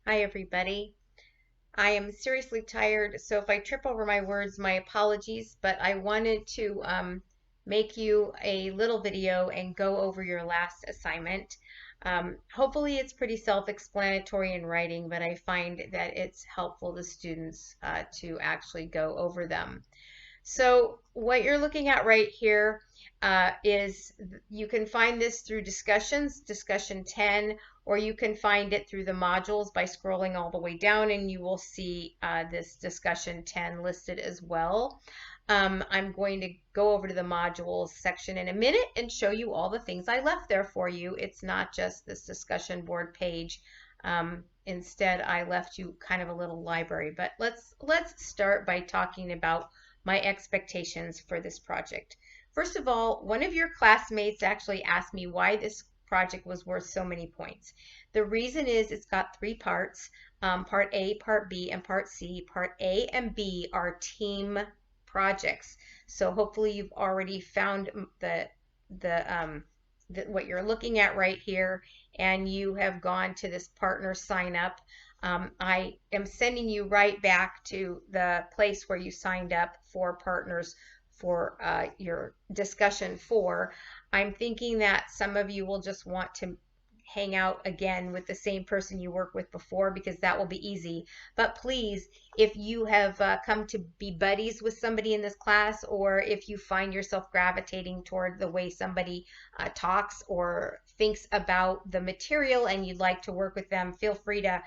Hi, everybody. I am seriously tired, so if I trip over my words, my apologies, but I wanted to make you a little video and go over your last assignment. Hopefully, it's pretty self-explanatory in writing, but I find that it's helpful to students to actually go over them. So what you're looking at right here is you can find this through discussions, discussion 10, or you can find it through the modules by scrolling all the way down and you will see this discussion 10 listed as well. I'm going to go over to the modules section in a minute and show you all the things I left there for you. It's not just this discussion board page. Instead, I left you kind of a little library, but let's start by talking about my expectations for this project. First of all, one of your classmates actually asked me why this project was worth so many points. The reason is it's got three parts, part A, part B, and part C. Part A and B are team projects. So hopefully you've already found what you're looking at right here, and you have gone to this partner sign up. I am sending you right back to the place where you signed up for partners for your discussion 4. I'm thinking that some of you will just want to hang out again with the same person you worked with before because that will be easy. But please, if you have come to be buddies with somebody in this class, or if you find yourself gravitating toward the way somebody talks or thinks about the material and you'd like to work with them, feel free to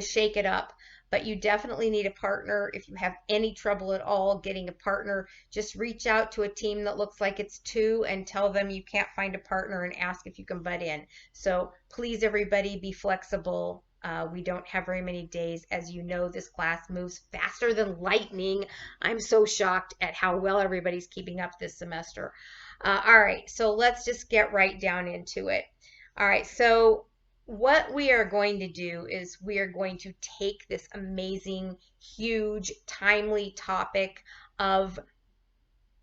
shake it up. But you definitely need a partner. If you have any trouble at all getting a partner, just reach out to a team that looks like it's 2 and tell them you can't find a partner and ask if you can butt in. So please, everybody, be flexible. We don't have very many days. As you know, this class moves faster than lightning. I'm so shocked at how well everybody's keeping up this semester. All right, so let's just get right down into it. All right, so what we are going to do is we are going to take this amazing, huge, timely topic of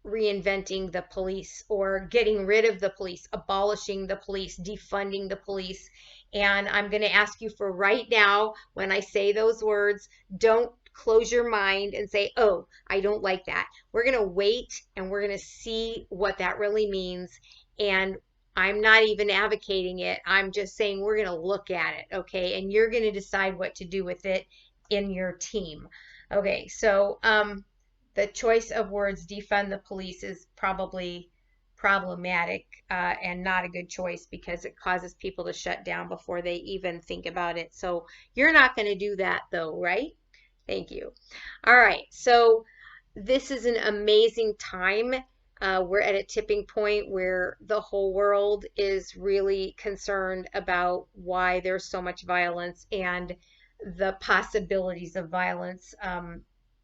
reinventing the police or getting rid of the police, abolishing the police, defunding the police. And I'm going to ask you for right now, when I say those words, don't close your mind and say, oh, I don't like that. We're going to wait and we're going to see what that really means. And I'm not even advocating it. I'm just saying we're going to look at it, okay? And you're going to decide what to do with it in your team. Okay, so the choice of words defund the police is probably problematic and not a good choice because it causes people to shut down before they even think about it. So you're not going to do that though, right? Thank you. All right, so this is an amazing time. We're at a tipping point where the whole world is really concerned about why there's so much violence and the possibilities of violence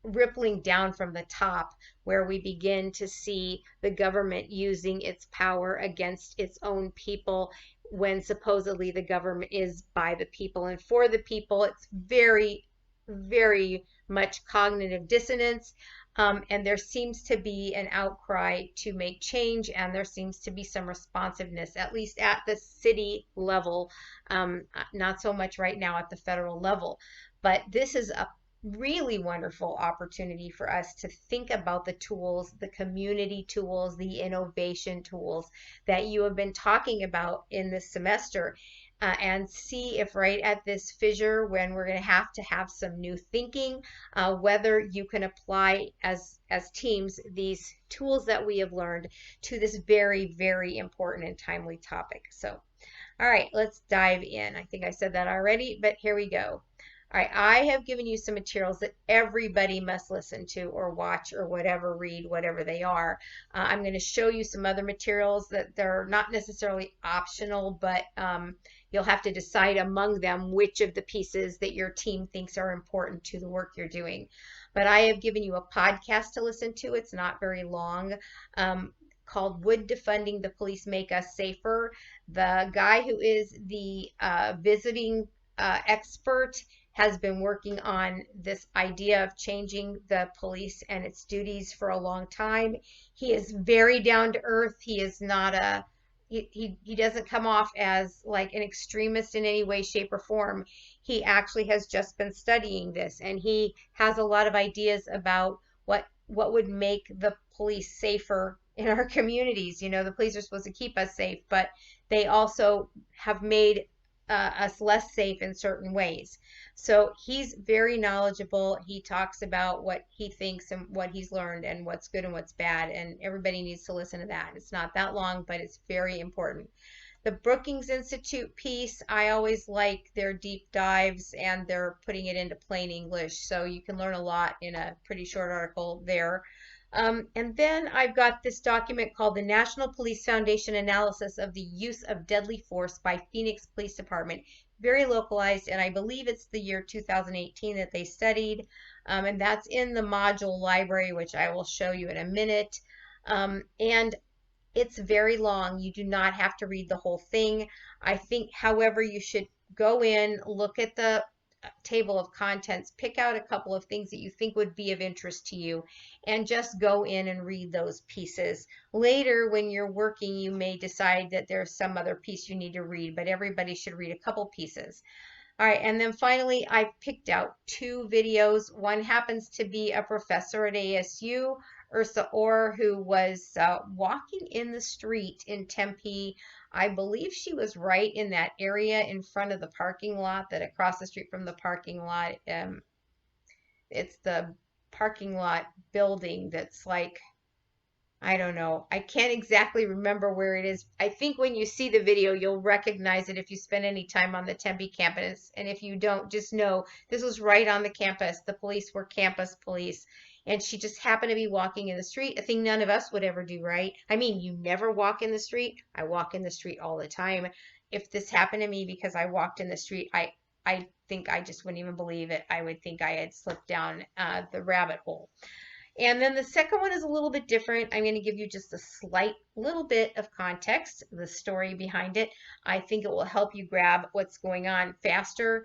rippling down from the top, where we begin to see the government using its power against its own people when supposedly the government is by the people and for the people. It's very, very much cognitive dissonance. And there seems to be an outcry to make change, and there seems to be some responsiveness, at least at the city level, not so much right now at the federal level. But this is a really wonderful opportunity for us to think about the tools, the community tools, the innovation tools that you have been talking about in this semester. And see if right at this fissure when we're going to have some new thinking, whether you can apply as teams these tools that we have learned to this very, very important and timely topic. So, all right, let's dive in. I think I said that already, but here we go. All right, I have given you some materials that everybody must listen to or watch or whatever, read, whatever they are. I'm going to show you some other materials that they're not necessarily optional, but you'll have to decide among them which of the pieces that your team thinks are important to the work you're doing. But I have given you a podcast to listen to. It's not very long. Called Would Defunding the Police Make Us Safer? The guy who is the visiting expert has been working on this idea of changing the police and its duties for a long time. He is very down to earth. He is not a he doesn't come off as like an extremist in any way, shape, or form. He actually has just been studying this, and he has a lot of ideas about what would make the police safer in our communities. You know, the police are supposed to keep us safe, but they also have made us less safe in certain ways. So he's very knowledgeable. He talks about what he thinks and what he's learned and what's good and what's bad, and everybody needs to listen to that. It's not that long, but it's very important. The Brookings Institute piece, I always like their deep dives, and they're putting it into plain English, so you can learn a lot in a pretty short article there. And then I've got this document called the National Police Foundation Analysis of the Use of Deadly Force by Phoenix Police Department. Very localized, and I believe it's the year 2018 that they studied. And that's in the module library, which I will show you in a minute. And it's very long. You do not have to read the whole thing. I think, however, you should go in, look at the table of contents, pick out a couple of things that you think would be of interest to you, and just go in and read those pieces. Later, when you're working, you may decide that there's some other piece you need to read, but everybody should read a couple pieces. All right, and then finally, I picked out two videos. One happens to be a professor at ASU, Ursa Orr, who was walking in the street in Tempe. I believe she was right in that area in front of the parking lot, that across the street from the parking lot. It's the parking lot building that's like, I don't know. I can't exactly remember where it is. I think when you see the video, you'll recognize it if you spend any time on the Tempe campus. And if you don't, just know this was right on the campus. The police were campus police. And she just happened to be walking in the street, a thing none of us would ever do, right? I mean, you never walk in the street. I walk in the street all the time. If this happened to me because I walked in the street, I think I just wouldn't even believe it. I would think I had slipped down the rabbit hole. And then the second one is a little bit different. I'm going to give you just a slight little bit of context, the story behind it. I think it will help you grab what's going on faster.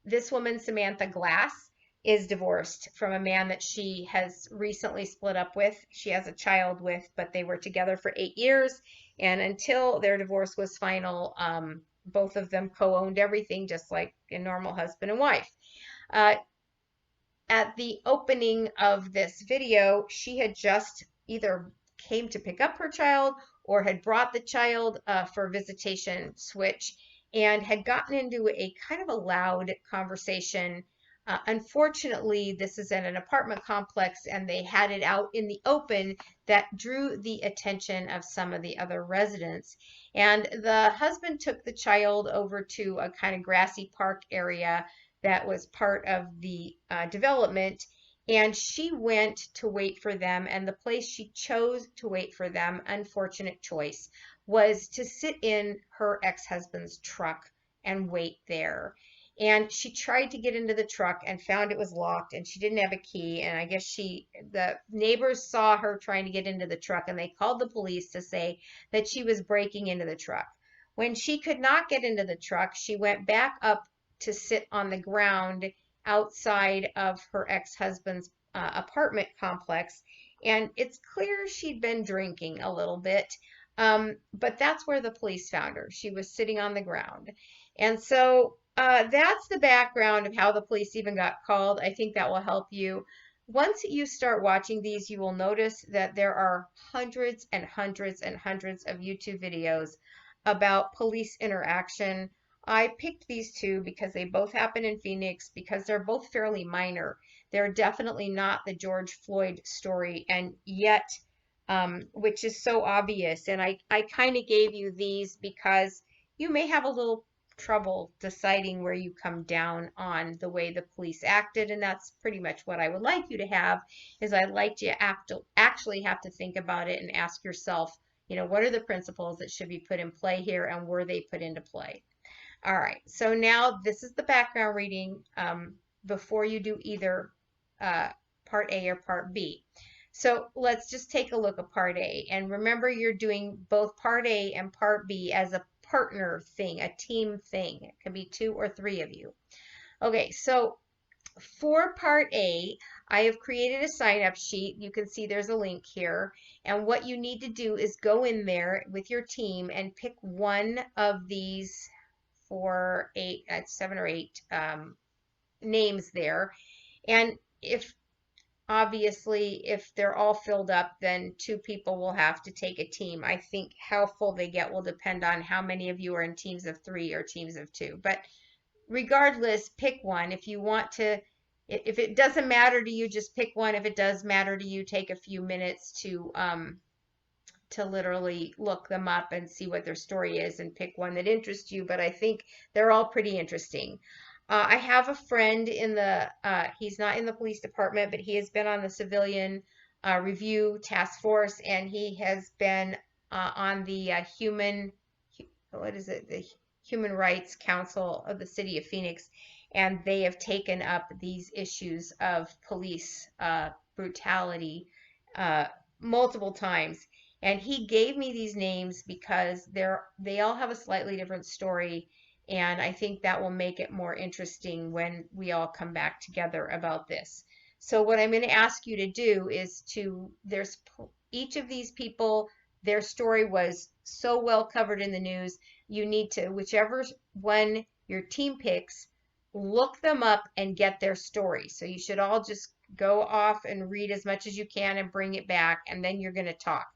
This woman, Samantha Glass, is divorced from a man that she has recently split up with. She has a child with, but they were together for 8 years. And until their divorce was final, both of them co-owned everything, just like a normal husband and wife. At the opening of this video, she had just either came to pick up her child or had brought the child for visitation switch, and had gotten into a kind of a loud conversation. Unfortunately, this is in an apartment complex, and they had it out in the open that drew the attention of some of the other residents. And the husband took the child over to a kind of grassy park area that was part of the development, and she went to wait for them, and the place she chose to wait for them, unfortunate choice, was to sit in her ex-husband's truck and wait there. And she tried to get into the truck and found it was locked, and she didn't have a key. And I guess the neighbors saw her trying to get into the truck, and they called the police to say that she was breaking into the truck. When she could not get into the truck, she went back up to sit on the ground outside of her ex-husband's apartment complex. And it's clear she'd been drinking a little bit, but that's where the police found her. She was sitting on the ground. And so that's the background of how the police even got called. I think that will help you. Once you start watching these, you will notice that there are hundreds and hundreds and hundreds of YouTube videos about police interaction. I picked these two because they both happen in Phoenix, because they're both fairly minor. They're definitely not the George Floyd story, and yet, which is so obvious. And I kind of gave you these because you may have a little trouble deciding where you come down on the way the police acted, and that's pretty much what I would like you to have, is I'd like you to actually have to think about it and ask yourself, you know, what are the principles that should be put in play here, and were they put into play? All right, so now this is the background reading before you do either Part A or Part B. So let's just take a look at Part A. And remember, you're doing both Part A and Part B as a partner thing, a team thing. It could be 2 or 3 of you. Okay, so For part A, I have created a sign up sheet. You can see there's a link here. And what you need to do is go in there with your team and pick one of these four, eight, 7 or 8 names there. And if obviously, if they're all filled up, then 2 people will have to take a team. I think how full they get will depend on how many of you are in teams of 3 or teams of 2. But regardless, pick one. If you want to, if it doesn't matter to you, just pick one. If it does matter to you, take a few minutes to literally look them up and see what their story is and pick one that interests you. But I think they're all pretty interesting. I have a friend in he's not in the police department, but he has been on the civilian review task force, and he has been on the what is it? The Human Rights Council of the City of Phoenix, and they have taken up these issues of police brutality multiple times. And he gave me these names because they all have a slightly different story, and I think that will make it more interesting when we all come back together about this. So what I'm going to ask you to do is there's each of these people, their story was so well covered in the news. You need to, whichever one your team picks, look them up and get their story. So you should all just go off and read as much as you can and bring it back, and then you're going to talk.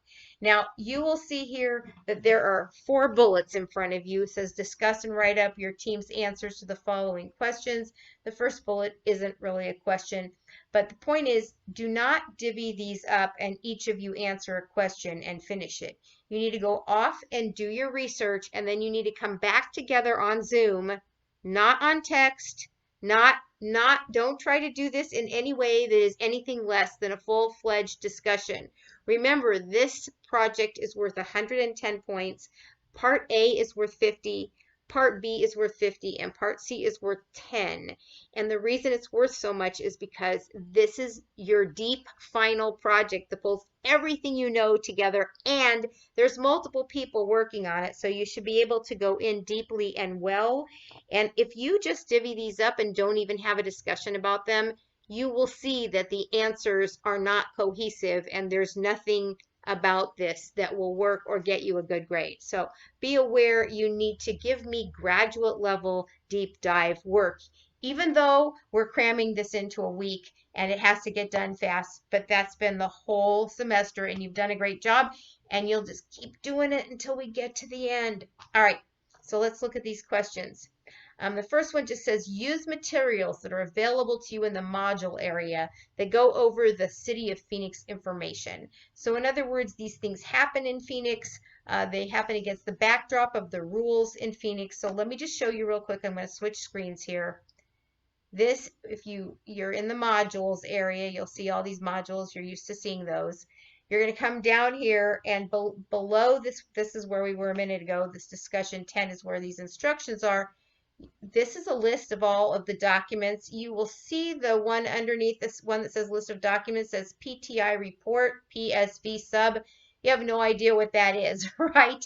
Now, you will see here that there are 4 bullets in front of you. It says discuss and write up your team's answers to the following questions. The first bullet isn't really a question, but the point is, do not divvy these up and each of you answer a question and finish it. You need to go off and do your research, and then you need to come back together on Zoom, not on text, don't try to do this in any way that is anything less than a full-fledged discussion. Remember, this project is worth 110 points. Part A is worth 50. Part B is worth 50, and Part C is worth 10. And the reason it's worth so much is because this is your deep final project that pulls everything you know together, and there's multiple people working on it, so you should be able to go in deeply and well. And if you just divvy these up and don't even have a discussion about them, you will see that the answers are not cohesive, and there's nothing about this that will work or get you a good grade. So be aware you need to give me graduate level deep dive work, even though we're cramming this into a week and it has to get done fast, but that's been the whole semester, and you've done a great job, and you'll just keep doing it until we get to the end. All right, so let's look at these questions. The first one just says, use materials that are available to you in the module area that go over the City of Phoenix information. So in other words, these things happen in Phoenix. They happen against the backdrop of the rules in Phoenix. So let me just show you real quick. I'm going to switch screens here. This, if you're in the modules area, you'll see all these modules. You're used to seeing those. You're going to come down here, and below this is where we were a minute ago. This discussion 10 is where these instructions are. This is a list of all of the documents. You will see the one underneath this one that says list of documents says PTI report, PSV sub. You have no idea what that is, right?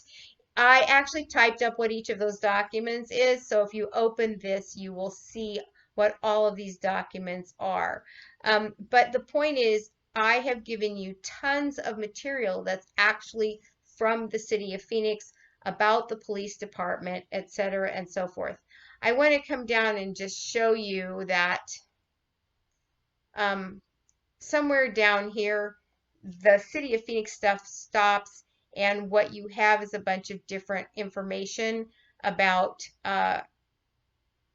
I actually typed up what each of those documents is. So if you open this, you will see what all of these documents are. But the point is, I have given you tons of material that's actually from the City of Phoenix about the police department, etc., and so forth. I want to come down and just show you that somewhere down here, the City of Phoenix stuff stops, and what you have is a bunch of different information about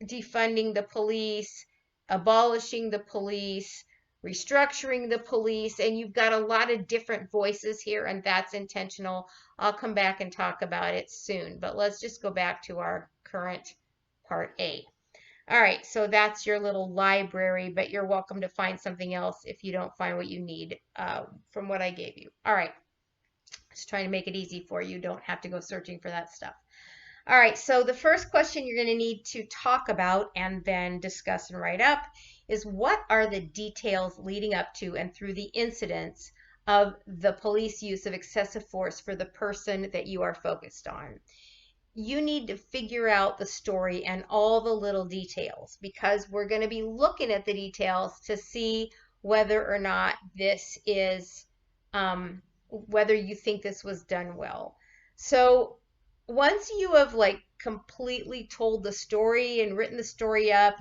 defunding the police, abolishing the police, restructuring the police, and you've got a lot of different voices here, and that's intentional. I'll come back and talk about it soon, but let's just go back to our current Part A. All right, so that's your little library, but you're welcome to find something else if you don't find what you need from what I gave you. All right, just trying to make it easy for you. Don't have to go searching for that stuff. All right, so the first question you're going to need to talk about and then discuss and write up is, what are the details leading up to and through the incidents of the police use of excessive force for the person that you are focused on? you need to figure out the story and all the little details, because we're going to be looking at the details to see whether or not this is, whether you think this was done well. So once you have like completely told the story and written the story up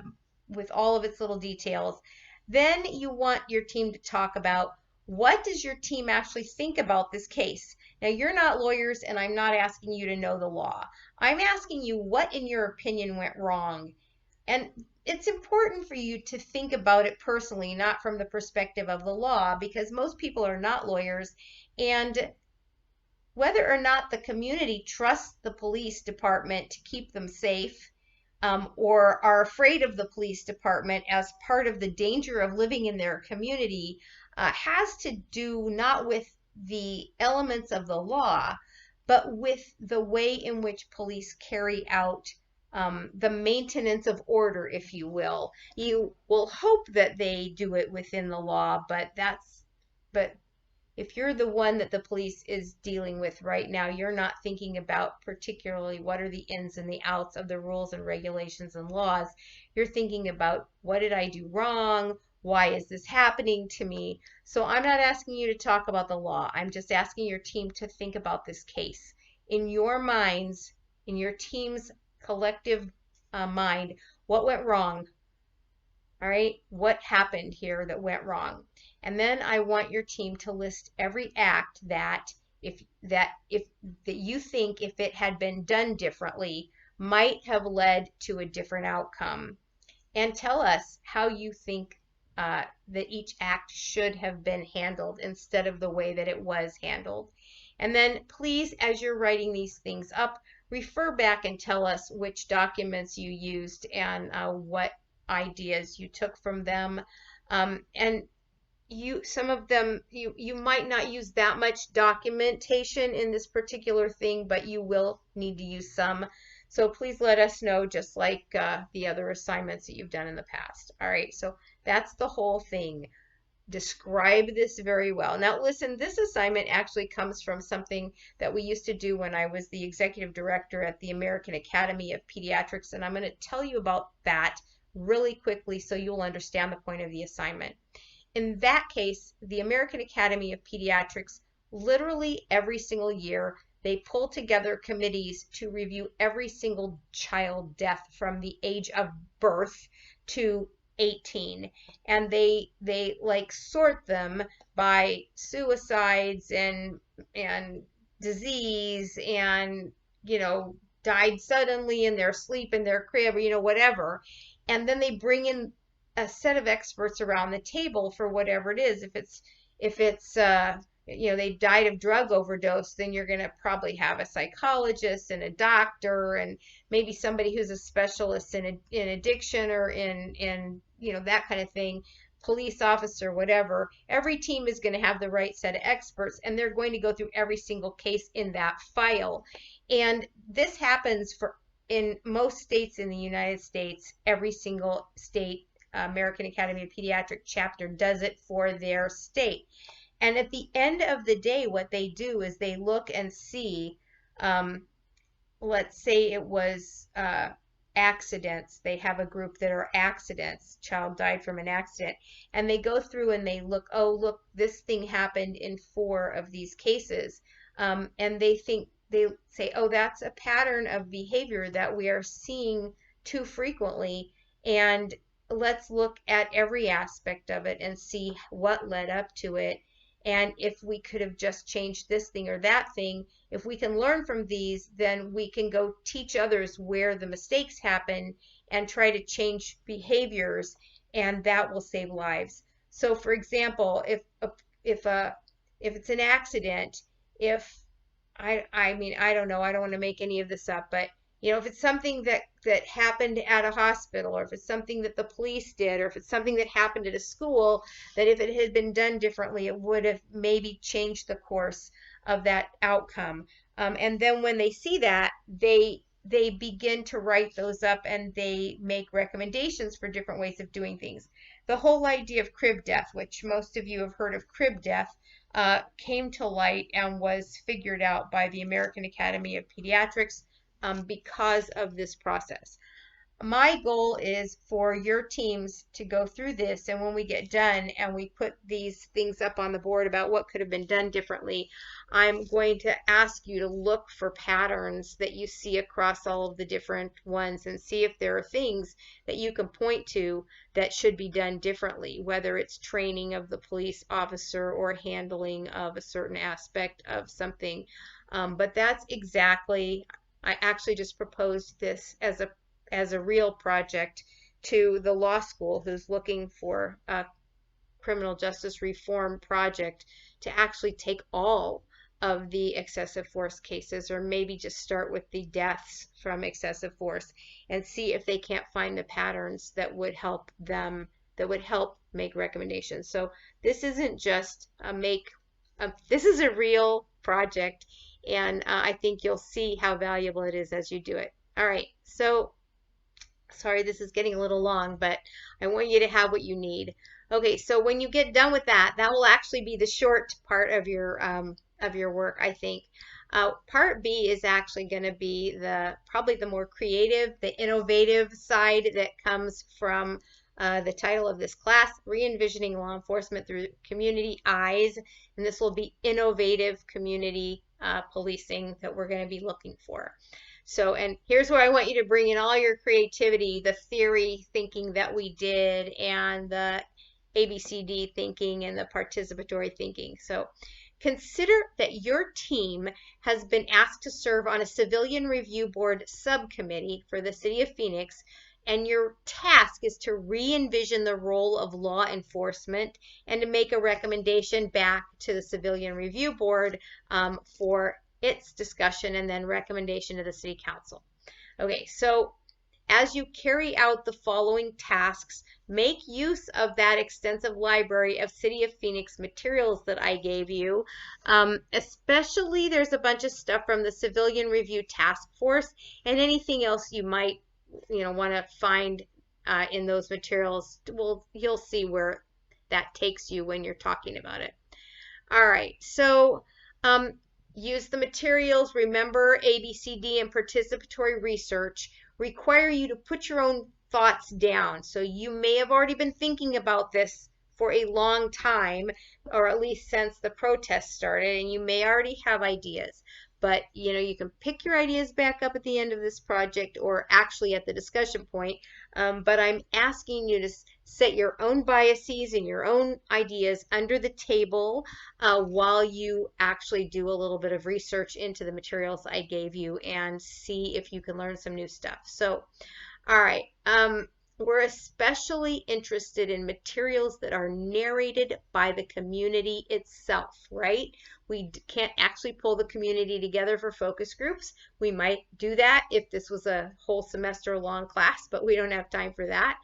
with all of its little details, then you want your team to talk about, what does your team actually think about this case? Now, you're not lawyers, and I'm not asking you to know the law. I'm asking you what, in your opinion, went wrong. And it's important for you to think about it personally, not from the perspective of the law, because most people are not lawyers. And whether or not the community trusts the police department to keep them safe, or are afraid of the police department as part of the danger of living in their community, has to do not with the elements of the law, but with the way in which police carry out the maintenance of order, if you will. You will hope that they do it within the law, but if you're the one that the police is dealing with right now, you're not thinking about particularly what are the ins and the outs of the rules and regulations and laws. You're thinking about, what did I do wrong? Why is this happening to me? So I'm not asking you to talk about the law. I'm just asking your team to think about this case. In your minds, in your team's collective mind, what went wrong? All right, what happened here that went wrong? And then I want your team to list every act that you think, if it had been done differently, might have led to a different outcome. And tell us how you think that each act should have been handled instead of the way that it was handled. And then please, as you're writing these things up, refer back and tell us which documents you used and what ideas you took from them. And some of them, you might not use that much documentation in this particular thing, but you will need to use some. So please let us know, just like the other assignments that you've done in the past. All right, so that's the whole thing. Describe this very well. Now listen, this assignment actually comes from something that we used to do when I was the executive director at the American Academy of Pediatrics, and I'm going to tell you about that really quickly so you'll understand the point of the assignment. In that case, the American Academy of Pediatrics, literally every single year, they pull together committees to review every single child death from the age of birth to 18, and they like sort them by suicides and disease and, died suddenly in their sleep in their crib, or whatever. And then they bring in a set of experts around the table for whatever it is. If it's they died of drug overdose, then you're going to probably have a psychologist and a doctor and maybe somebody who's a specialist in addiction or in that kind of thing, police officer, whatever. Every team is going to have the right set of experts, and they're going to go through every single case in that file. And this happens in most states in the United States. Every single state American Academy of Pediatric chapter does it for their state. And at the end of the day, what they do is they look and see, let's say it was accidents. They have a group that are accidents. Child died from an accident. And they go through and they look, oh, look, this thing happened in 4 of these cases. And they say, oh, that's a pattern of behavior that we are seeing too frequently. And let's look at every aspect of it and see what led up to it. And if we could have just changed this thing or that thing, if we can learn from these, then we can go teach others where the mistakes happen and try to change behaviors, and that will save lives. So for example, if it's an accident, I don't know, I don't want to make any of this up, but if it's something that happened at a hospital, or if it's something that the police did, or if it's something that happened at a school, that if it had been done differently, it would have maybe changed the course of that outcome. And then when they see that, they begin to write those up, and they make recommendations for different ways of doing things. The whole idea of crib death, which most of you have heard of crib death, came to light and was figured out by the American Academy of Pediatrics because of this process. My goal is for your teams to go through this, and when we get done and we put these things up on the board about what could have been done differently, I'm going to ask you to look for patterns that you see across all of the different ones and see if there are things that you can point to that should be done differently, whether it's training of the police officer or handling of a certain aspect of something. But that's exactly, I actually just proposed this as a real project to the law school who's looking for a criminal justice reform project to actually take all of the excessive force cases, or maybe just start with the deaths from excessive force and see if they can't find the patterns that would help them, that would help make recommendations. So this isn't just this is a real project, and I think you'll see how valuable it is as you do it. All right, so sorry, this is getting a little long, but I want you to have what you need. Okay, so when you get done with that, that will actually be the short part of your work, I think. Part B is actually going to be probably the more creative, the innovative side that comes from the title of this class, Re-envisioning Law Enforcement Through Community Eyes, and this will be innovative community policing that we're going to be looking for. So, and here's where I want you to bring in all your creativity, the theory thinking that we did, and the ABCD thinking and the participatory thinking. So, consider that your team has been asked to serve on a civilian review board subcommittee for the City of Phoenix, and your task is to re-envision the role of law enforcement and to make a recommendation back to the civilian review board for its discussion and then recommendation to the City Council. Okay, so as you carry out the following tasks, make use of that extensive library of City of Phoenix materials that I gave you. Especially there's a bunch of stuff from the Civilian Review Task Force and anything else you might want to find in those materials. Well, you'll see where that takes you when you're talking about it. All right, so use the materials. Remember, ABCD and participatory research require you to put your own thoughts down. So you may have already been thinking about this for a long time, or at least since the protest started, and you may already have ideas. But you can pick your ideas back up at the end of this project or actually at the discussion point. But I'm asking you to set your own biases and your own ideas under the table while you actually do a little bit of research into the materials I gave you and see if you can learn some new stuff. So, all right. We're especially interested in materials that are narrated by the community itself, right? We can't actually pull the community together for focus groups. We might do that if this was a whole semester long class, but we don't have time for that.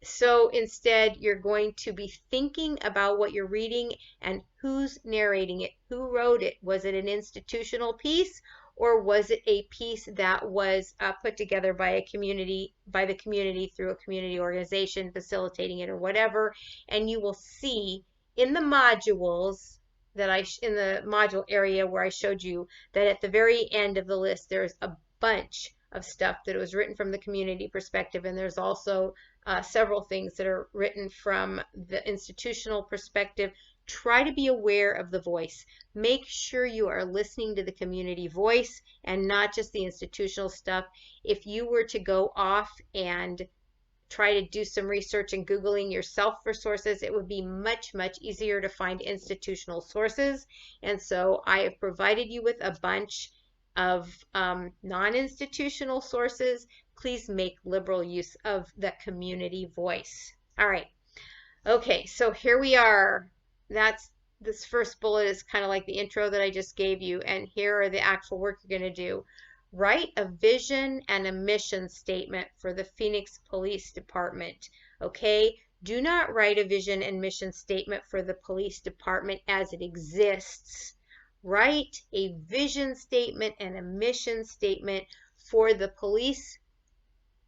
So instead, you're going to be thinking about what you're reading and who's narrating it, who wrote it. Was it an institutional piece, or was it a piece that was put together by the community through a community organization facilitating it or whatever? And you will see in the modules in the module area where I showed you that at the very end of the list there's a bunch of stuff that was written from the community perspective, and there's also several things that are written from the institutional perspective. Try to be aware of the voice. Make sure you are listening to the community voice and not just the institutional stuff. If you were to go off and try to do some research and Googling yourself for sources, it would be much, much easier to find institutional sources. And so I have provided you with a bunch of non-institutional sources. Please make liberal use of the community voice. All right. Okay, so here we are. This first bullet is kind of like the intro that I just gave you, and here are the actual work you're going to do. Write a vision and a mission statement for the Phoenix Police Department. Okay, do not write a vision and mission statement for the police department as it exists. Write a vision statement and a mission statement for the police,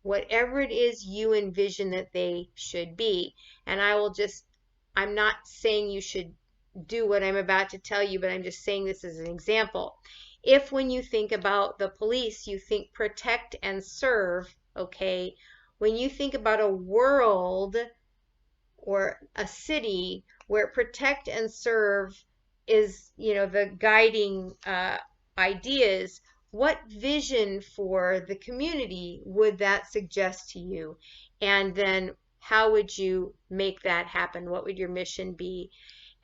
whatever it is you envision that they should be. And I'm not saying you should do what I'm about to tell you, but I'm just saying this as an example. If when you think about the police, you think protect and serve, okay, when you think about a world or a city where protect and serve is, the guiding ideas, what vision for the community would that suggest to you? And then how would you make that happen? What would your mission be?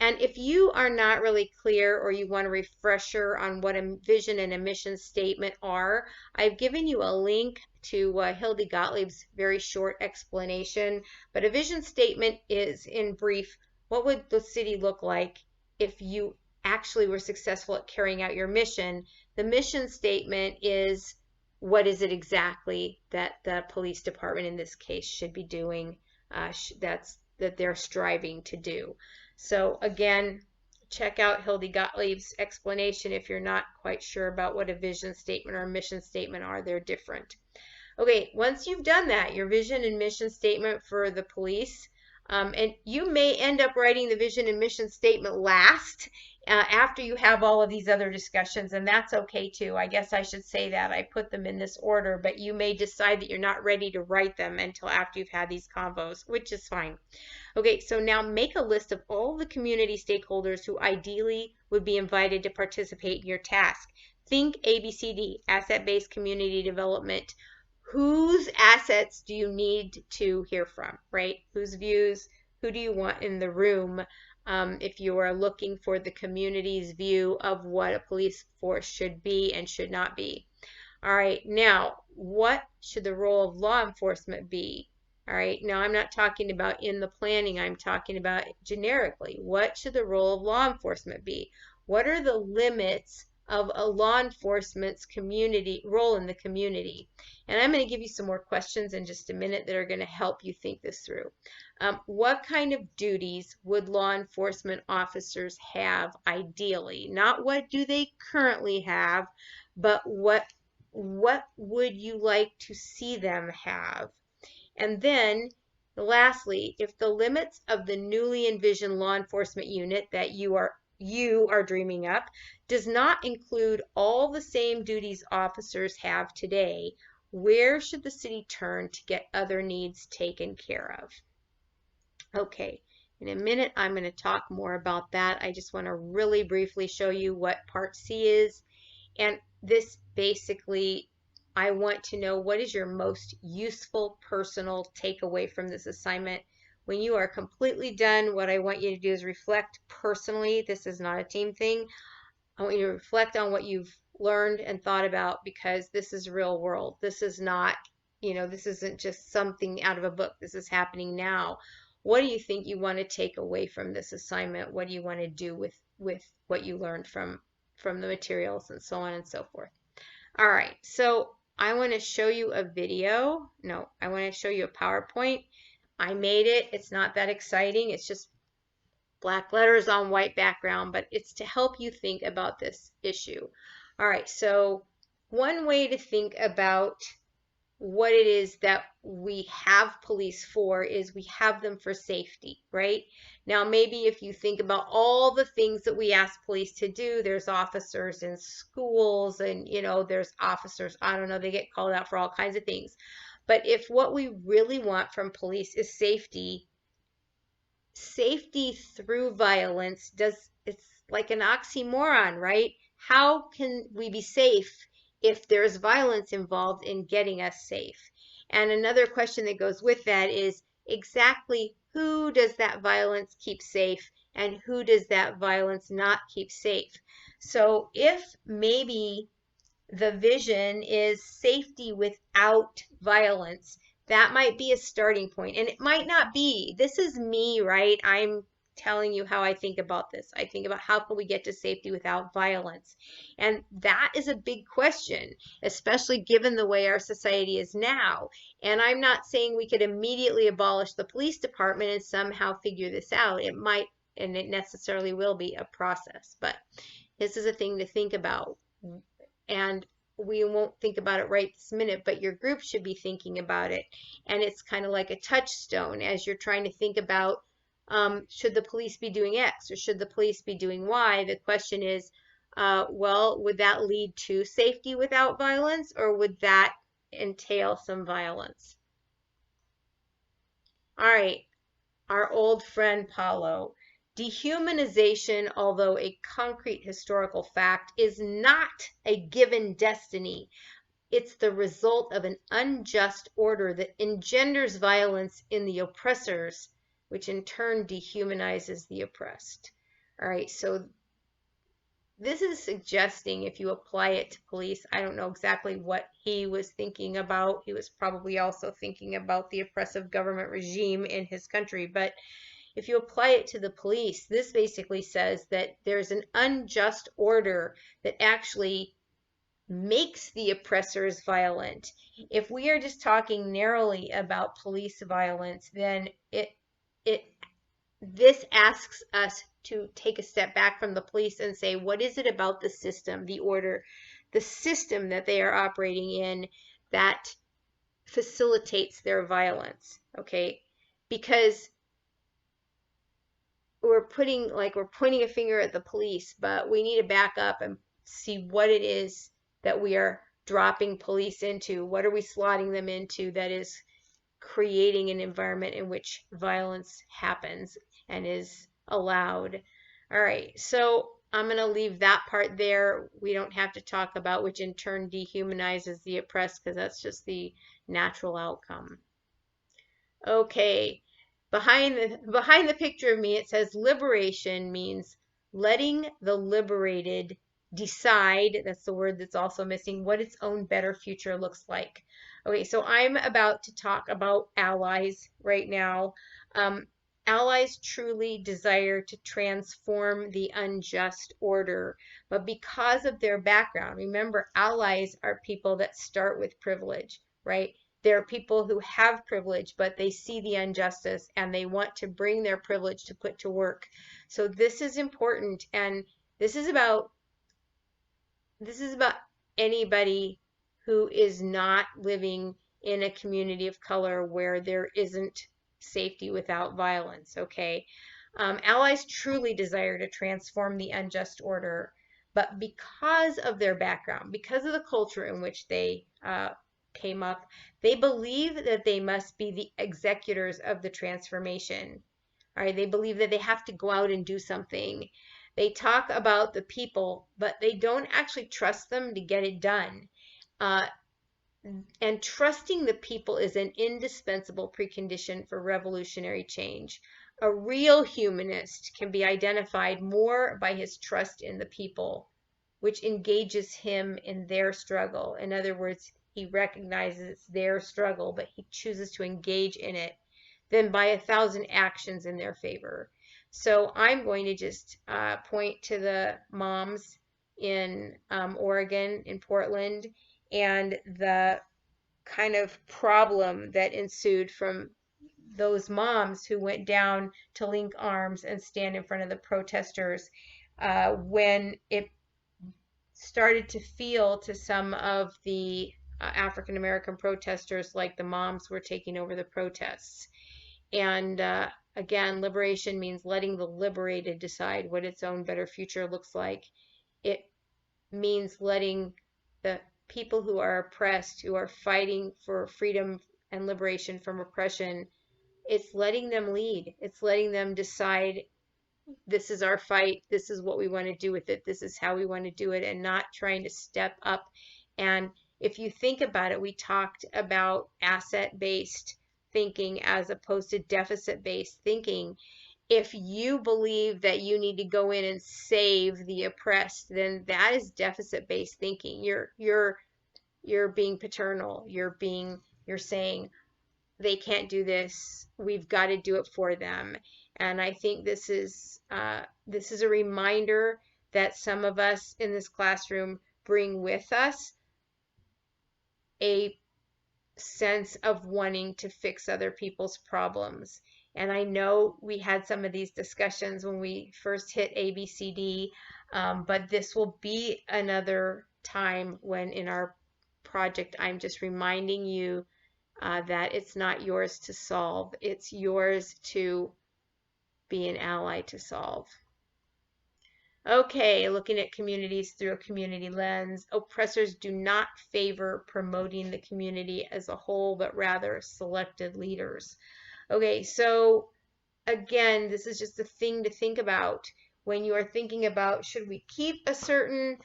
And if you are not really clear or you want a refresher on what a vision and a mission statement are, I've given you a link to Hildy Gottlieb's very short explanation. But a vision statement is, in brief, what would the city look like if you actually were successful at carrying out your mission? The mission statement is, what is it exactly that the police department in this case should be doing, that they're striving to do. So again, check out Hildy Gottlieb's explanation if you're not quite sure about what a vision statement or a mission statement are. They're different. Okay, once you've done that, your vision and mission statement for the police, and you may end up writing the vision and mission statement last after you have all of these other discussions, and that's okay too. I guess I should say that. I put them in this order, but you may decide that you're not ready to write them until after you've had these convos, which is fine. Okay, so now make a list of all the community stakeholders who ideally would be invited to participate in your task. Think ABCD, asset-based community development. Whose assets do you need to hear from, right? Whose views, who do you want in the room if you are looking for the community's view of what a police force should be and should not be? All right, now, what should the role of law enforcement be? All right, now I'm not talking about in the planning, I'm talking about generically. What should the role of law enforcement be? What are the limits of a law enforcement's role in the community? And I'm going to give you some more questions in just a minute that are going to help you think this through. What kind of duties would law enforcement officers have ideally? Not what do they currently have, but what would you like to see them have? And then lastly, if the limits of the newly envisioned law enforcement unit that you are dreaming up does not include all the same duties officers have today, where should the city turn to get other needs taken care of? Okay, in a minute I'm going to talk more about that. I just want to really briefly show you what Part C is. And this basically, I want to know what is your most useful personal takeaway from this assignment. When you are completely done, what I want you to do is reflect personally. This is not a team thing. I want you to reflect on what you've learned and thought about, because this is real world. This is not, this isn't just something out of a book. This is happening now. What do you think you want to take away from this assignment? What do you want to do with what you learned from the materials and so on and so forth? All right, so I want to show you a video. No, I want to show you a PowerPoint. I made it. It's not that exciting. It's just black letters on white background, but it's to help you think about this issue. All right, so one way to think about what it is that we have police for is we have them for safety, right? Now, maybe if you think about all the things that we ask police to do, there's officers in schools and, there's officers, I don't know, they get called out for all kinds of things. But if what we really want from police is safety through violence, it's like an oxymoron, right? How can we be safe if there's violence involved in getting us safe? And another question that goes with that is exactly who does that violence keep safe and who does that violence not keep safe? So if maybe the vision is safety without violence, that might be a starting point. And it might not be. This is me, right? I'm telling you how I think about this. I think about how can we get to safety without violence? And that is a big question, especially given the way our society is now. And I'm not saying we could immediately abolish the police department and somehow figure this out. It might, and it necessarily will be a process, but this is a thing to think about. And we won't think about it right this minute, but your group should be thinking about it. And it's kind of like a touchstone as you're trying to think about, should the police be doing X or should the police be doing Y? The question is, Well, would that lead to safety without violence, or would that entail some violence? All right, our old friend Paulo. Dehumanization, although a concrete historical fact, is not a given destiny. It's the result of an unjust order that engenders violence in the oppressors, which in turn dehumanizes the oppressed. All right, so this is suggesting if you apply it to police, I don't know exactly what he was thinking about. He was probably also thinking about the oppressive government regime in his country. But if you apply it to the police, this basically says that there's an unjust order that actually makes the oppressors violent. If we are just talking narrowly about police violence, then it this asks us to take a step back from the police and say, what is it about the system, the order, the system that they are operating in that facilitates their violence? Okay, because we're pointing a finger at the police, but we need to back up and see what it is that we are dropping police into. What are we slotting them into that is creating an environment in which violence happens and is allowed? All right, so I'm going to leave that part there. We don't have to talk about which in turn dehumanizes the oppressed, because that's just the natural outcome. Okay, behind the picture of me, it says liberation means letting the liberated decide, that's the word that's also missing, what its own better future looks like. Okay, so I'm about to talk about allies right now. Allies truly desire to transform the unjust order, but because of their background, remember, allies are people that start with privilege, right? There are people who have privilege, but they see the injustice and they want to bring their privilege to put to work. So this is important, and this is about anybody who is not living in a community of color where there isn't safety without violence, okay? Allies truly desire to transform the unjust order, but because of their background, because of the culture in which they came up, they believe that they must be the executors of the transformation. All right, they believe that they have to go out and do something. They talk about the people, but they don't actually trust them to get it done. Uh, and trusting the people is an indispensable precondition for revolutionary change. A real humanist can be identified more by his trust in the people, which engages him in their struggle. In other words, he recognizes their struggle, but he chooses to engage in it, than by 1,000 actions in their favor. So I'm going to just point to the moms in Oregon, in Portland, and the kind of problem that ensued from those moms who went down to link arms and stand in front of the protesters when it started to feel to some of the African American protesters like the moms were taking over the protests. And again, liberation means letting the liberated decide what its own better future looks like. It means letting the people who are oppressed, who are fighting for freedom and liberation from oppression, it's letting them lead. It's letting them decide, this is our fight, this is what we want to do with it, this is how we want to do it, and not trying to step up. And if you think about it, we talked about asset-based thinking as opposed to deficit-based thinking. If you believe that you need to go in and save the oppressed, then that is deficit-based thinking. You're being paternal. You're saying they can't do this. We've got to do it for them. And I think this is a reminder that some of us in this classroom bring with us a sense of wanting to fix other people's problems. And I know we had some of these discussions when we first hit ABCD, but this will be another time when in our project I'm just reminding you that it's not yours to solve, it's yours to be an ally to solve. Okay, looking at communities through a community lens. Oppressors do not favor promoting the community as a whole, but rather selected leaders. Okay, so again, this is just a thing to think about when you are thinking about, should we keep a certain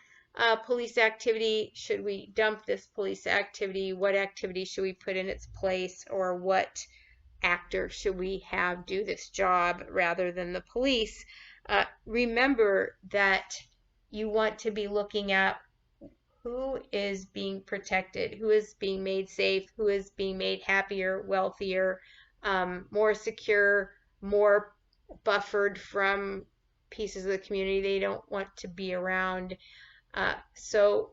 police activity? Should we dump this police activity? What activity should we put in its place? Or what actor should we have do this job rather than the police? Remember that you want to be looking at who is being protected, who is being made safe, who is being made happier, wealthier, more secure, more buffered from pieces of the community they don't want to be around. So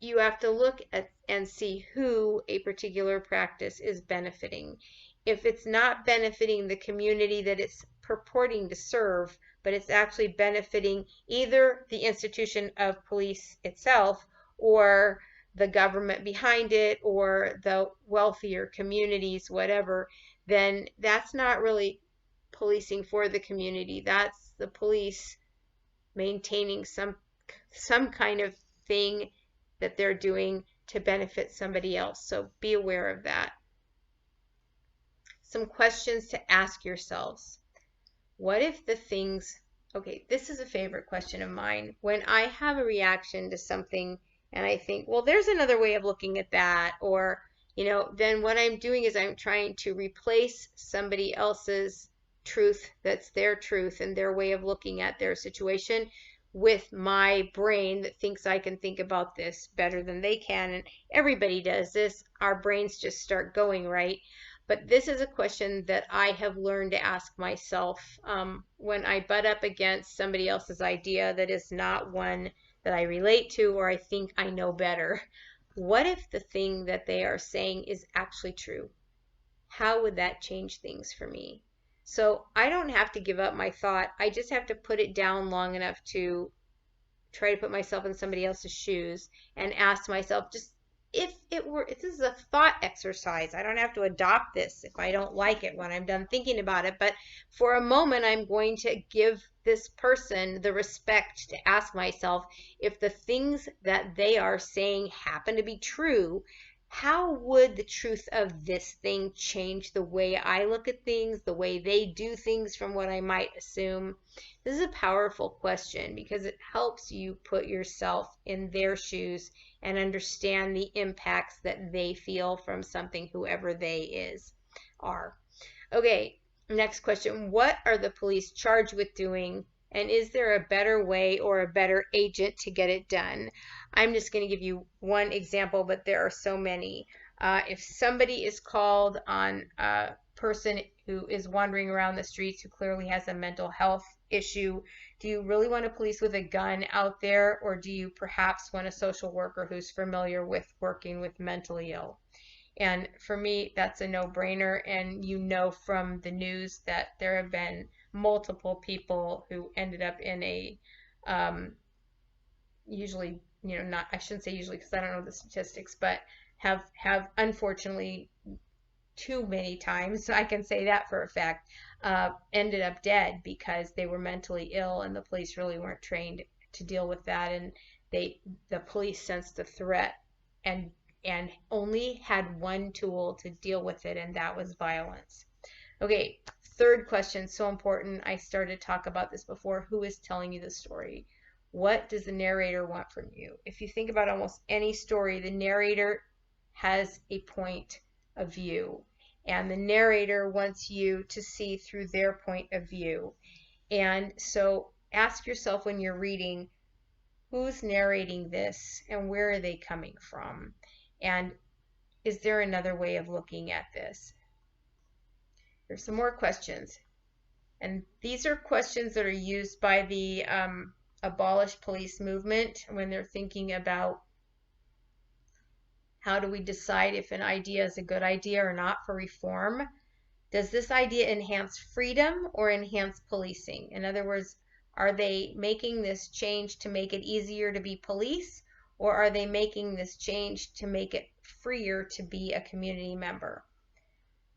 you have to look at and see who a particular practice is benefiting. If it's not benefiting the community that it's purporting to serve, but it's actually benefiting either the institution of police itself or the government behind it or the wealthier communities, whatever, then that's not really policing for the community. That's the police maintaining some kind of thing that they're doing to benefit somebody else. So be aware of that. Some questions to ask yourselves. What if the things, okay, this is a favorite question of mine. When I have a reaction to something and I think, well, there's another way of looking at that, or, then what I'm doing is I'm trying to replace somebody else's truth that's their truth and their way of looking at their situation with my brain that thinks I can think about this better than they can. And everybody does this. Our brains just start going, right? But this is a question that I have learned to ask myself when I butt up against somebody else's idea that is not one that I relate to or I think I know better. What if the thing that they are saying is actually true? How would that change things for me? So I don't have to give up my thought. I just have to put it down long enough to try to put myself in somebody else's shoes and ask myself, just if this is a thought exercise. I don't have to adopt this if I don't like it when I'm done thinking about it. But for a moment, I'm going to give this person the respect to ask myself, if the things that they are saying happen to be true, how would the truth of this thing change the way I look at things, the way they do things from what I might assume? This is a powerful question because it helps you put yourself in their shoes and understand the impacts that they feel from something, whoever they are. Okay, next question. What are the police charged with doing? And is there a better way or a better agent to get it done? I'm just going to give you one example, but there are so many. If somebody is called on a person who is wandering around the streets who clearly has a mental health issue, do you really want a police with a gun out there, or do you perhaps want a social worker who's familiar with working with mentally ill? And for me, that's a no-brainer. And from the news that there have been multiple people who ended up in a, usually, not, I shouldn't say usually because I don't know the statistics, but have unfortunately too many times, I can say that for a fact, ended up dead because they were mentally ill and the police really weren't trained to deal with that. And the police sensed the threat and only had one tool to deal with it, and that was violence. Okay, third question, so important. I started to talk about this before. Who is telling you the story? What does the narrator want from you? If you think about almost any story, the narrator has a point of view, and the narrator wants you to see through their point of view. And so ask yourself when you're reading, who's narrating this and where are they coming from? And is there another way of looking at this? There's some more questions. And these are questions that are used by the abolish police movement when they're thinking about how do we decide if an idea is a good idea or not for reform. Does this idea enhance freedom or enhance policing? In other words, are they making this change to make it easier to be police, or are they making this change to make it freer to be a community member?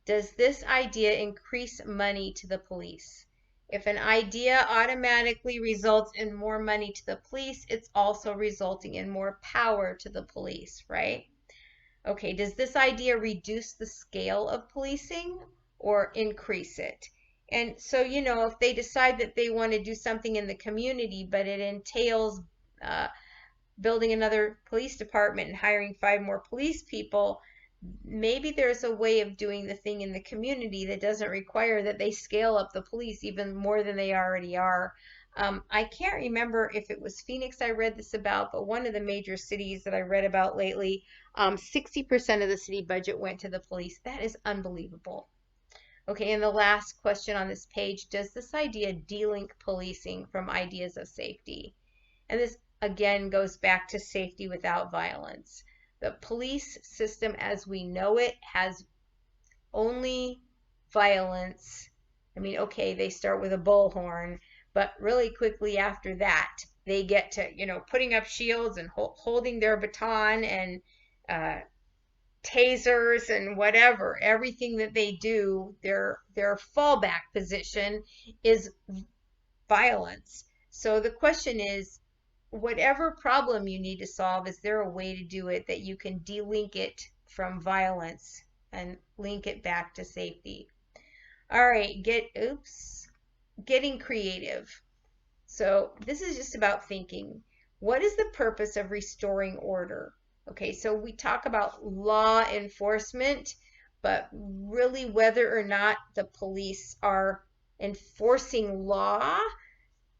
Does this idea increase money to the police? If an idea automatically results in more money to the police, it's also resulting in more power to the police, right? Okay, does this idea reduce the scale of policing or increase it? And so, if they decide that they want to do something in the community, but it entails uh, building another police department and hiring 5 more police people, maybe there's a way of doing the thing in the community that doesn't require that they scale up the police even more than they already are. I can't remember if it was Phoenix I read this about, but one of the major cities that I read about lately, 60% of the city budget went to the police. That is unbelievable. Okay, and the last question on this page, does this idea delink policing from ideas of safety? And this again goes back to safety without violence. The police system as we know it has only violence. I mean, okay, they start with a bullhorn, but really quickly after that, they get to, putting up shields and holding their baton and uh, tasers and whatever. Everything that they do, their fallback position is violence. So the question is, whatever problem you need to solve, is there a way to do it that you can delink it from violence and link it back to safety? All right, getting creative. So this is just about thinking. What is the purpose of restoring order? Okay, so we talk about law enforcement, but really whether or not the police are enforcing law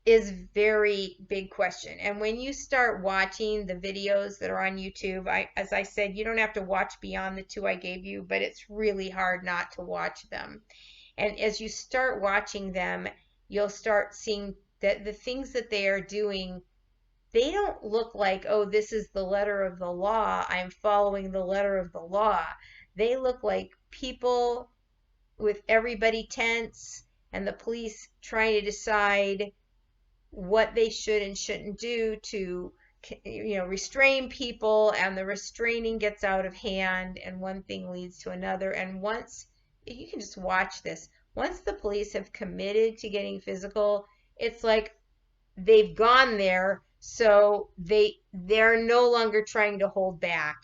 is very big question. And when you start watching the videos that are on YouTube, as I said, you don't have to watch beyond the 2 I gave you, but it's really hard not to watch them. And as you start watching them, you'll start seeing that the things that they are doing, they don't look like, oh, this is the letter of the law, I'm following the letter of the law. They look like people with everybody tense and the police trying to decide what they should and shouldn't do to restrain people, and the restraining gets out of hand and one thing leads to another. And once you can just watch this, once the police have committed to getting physical, it's like they've gone there, so they're no longer trying to hold back.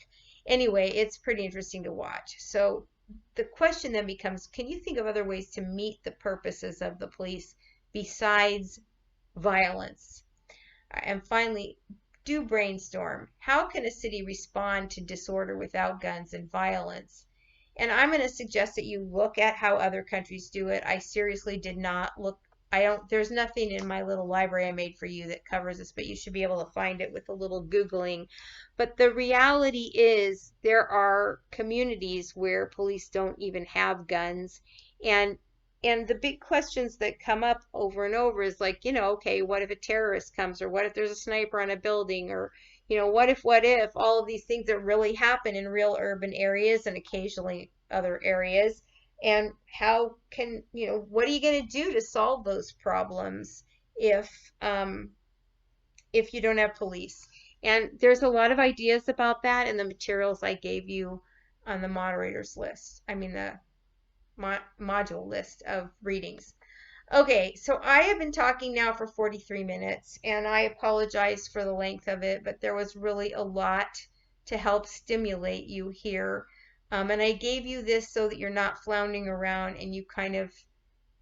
Anyway, it's pretty interesting to watch. So the question then becomes, can you think of other ways to meet the purposes of the police besides violence? And finally, do brainstorm. How can a city respond to disorder without guns and violence? And I'm going to suggest that you look at how other countries do it. I seriously did not look. There's nothing in my little library I made for you that covers this, but you should be able to find it with a little Googling. But the reality is there are communities where police don't even have guns. And the big questions that come up over and over is like, okay, what if a terrorist comes, or what if there's a sniper on a building, or, what if, all of these things that really happen in real urban areas and occasionally other areas. And how can, what are you going to do to solve those problems if you don't have police? And there's a lot of ideas about that in the materials I gave you on the moderators list. I mean, the module list of readings. Okay, so I have been talking now for 43 minutes, and I apologize for the length of it, but there was really a lot to help stimulate you here. And I gave you this so that you're not floundering around and you kind of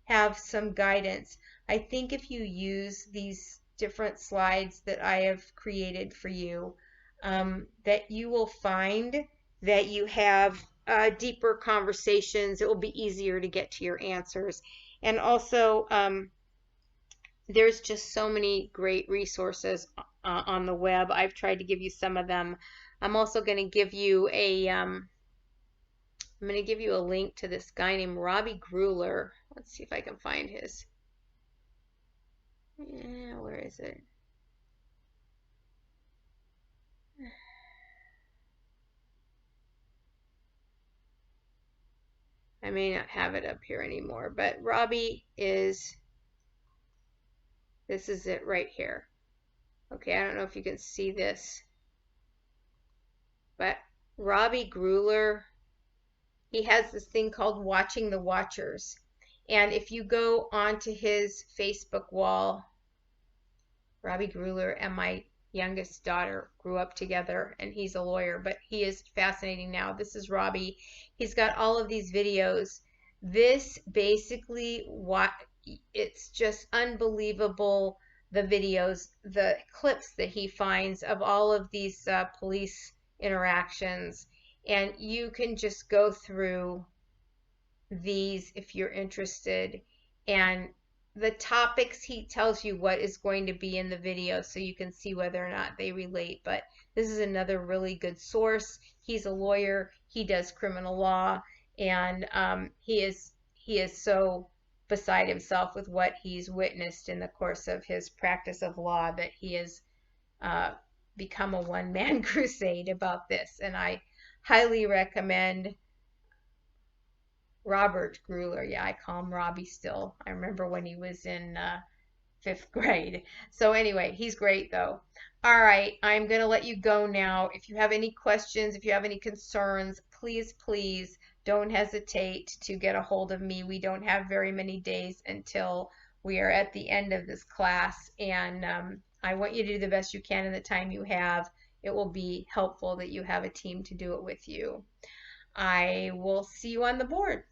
have some guidance. I think if you use these different slides that I have created for you, that you will find that you have deeper conversations. It will be easier to get to your answers. And also, there's just so many great resources on the web. I've tried to give you some of them. I'm also going to give you I'm going to give you a link to this guy named Robbie Gruler. Let's see if I can find his. Yeah, where is it? I may not have it up here anymore, but Robbie is, this is it right here. Okay, I don't know if you can see this, but Robbie Gruler, he has this thing called Watching the Watchers. And if you go onto his Facebook wall, Robbie Gruler and my youngest daughter grew up together, and he's a lawyer, but he is fascinating now. This is Robbie. He's got all of these videos. This basically, what, it's just unbelievable, the videos, the clips that he finds of all of these police interactions. And you can just go through these if you're interested. And the topics, he tells you what is going to be in the video so you can see whether or not they relate. But this is another really good source. He's a lawyer, he does criminal law, and he is so beside himself with what he's witnessed in the course of his practice of law that he has uh, become a one-man crusade about this. And I highly recommend Robert Gruler. Yeah, I call him Robbie still. I remember when he was in fifth grade. So anyway, he's great though. All right, I'm going to let you go now. If you have any questions, if you have any concerns, please, please don't hesitate to get a hold of me. We don't have very many days until we are at the end of this class, and I want you to do the best you can in the time you have. It will be helpful that you have a team to do it with you. I will see you on the board.